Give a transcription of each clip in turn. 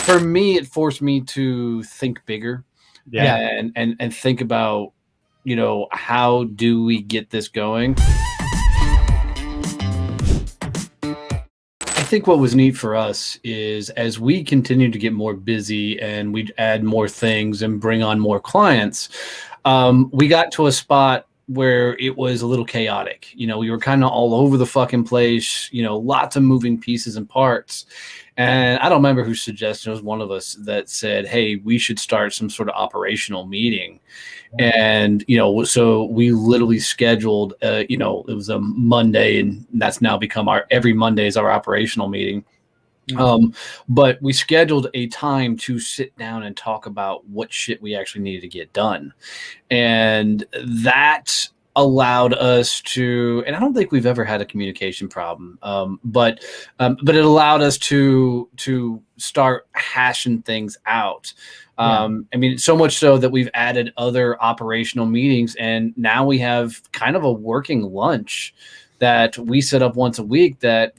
for me, it forced me to think bigger. Yeah. And think about, how do we get this going? I think what was neat for us is as we continue to get more busy and we add more things and bring on more clients, we got to a spot where it was a little chaotic. We were kind of all over the fucking place, lots of moving pieces and parts. And I don't remember who suggested, it was one of us that said, hey, we should start some sort of operational meeting. And, so we literally scheduled, it was a Monday, and that's now become every Monday is our operational meeting. But we scheduled a time to sit down and talk about what shit we actually needed to get done. And that allowed us to, and I don't think we've ever had a communication problem, but it allowed us to start hashing things out. I mean, so much so that we've added other operational meetings, and now we have kind of a working lunch that we set up once a week. That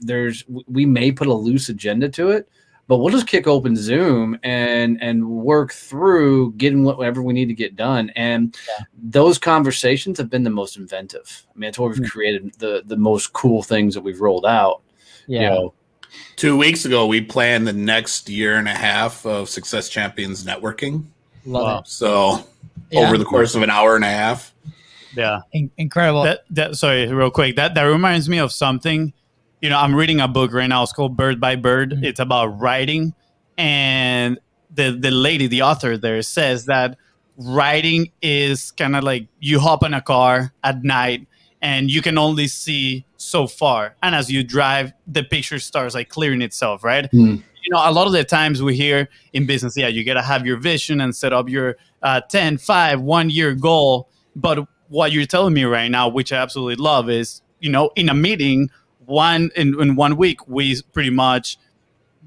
we may put a loose agenda to it, but we'll just kick open Zoom and work through getting whatever we need to get done. And those conversations have been the most inventive. I mean, it's where we've created the most cool things that we've rolled out. Yeah. 2 weeks ago, we planned the next year and a half of Success Champions networking. Love it. So over the course of an hour and a half. Yeah. Incredible. Sorry, real quick. That reminds me of something. I'm reading a book right now. It's called Bird by Bird. Mm-hmm. It's about writing. And the lady, the author there, says that writing is kind of like you hop in a car at night and you can only see so far. And as you drive, the picture starts like clearing itself, right? Mm. A lot of the times we hear in business, you got to have your vision and set up your 10, 5, 1 year goal. But what you're telling me right now, which I absolutely love, is, in a meeting, in 1 week, we pretty much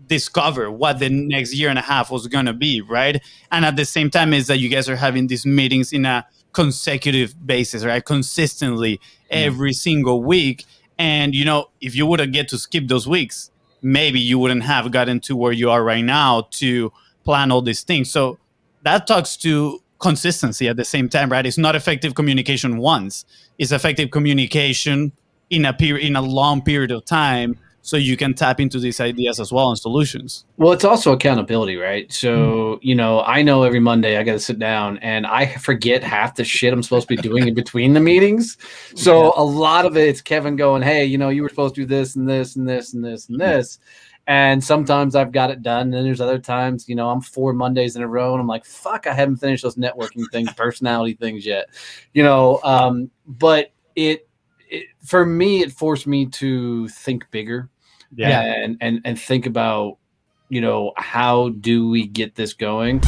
discover what the next year and a half was going to be, right? And at the same time is that you guys are having these meetings in a consecutive basis, right? Consistently every single week. And, if you would have get to skip those weeks, maybe you wouldn't have gotten to where you are right now to plan all these things. So that talks to consistency at the same time, right? It's not effective communication once. It's effective communication in a long period of time, so you can tap into these ideas as well and solutions. Well, it's also accountability, right? So, I know every Monday I got to sit down and I forget half the shit I'm supposed to be doing in between the meetings. So a lot of it's Kevin going, hey, you were supposed to do this and this and this and this and this. And sometimes I've got it done. And then there's other times, I'm 4 Mondays in a row and I'm like, fuck, I haven't finished those networking things, personality things yet, but for me, it forced me to think bigger. And think about, how do we get this going?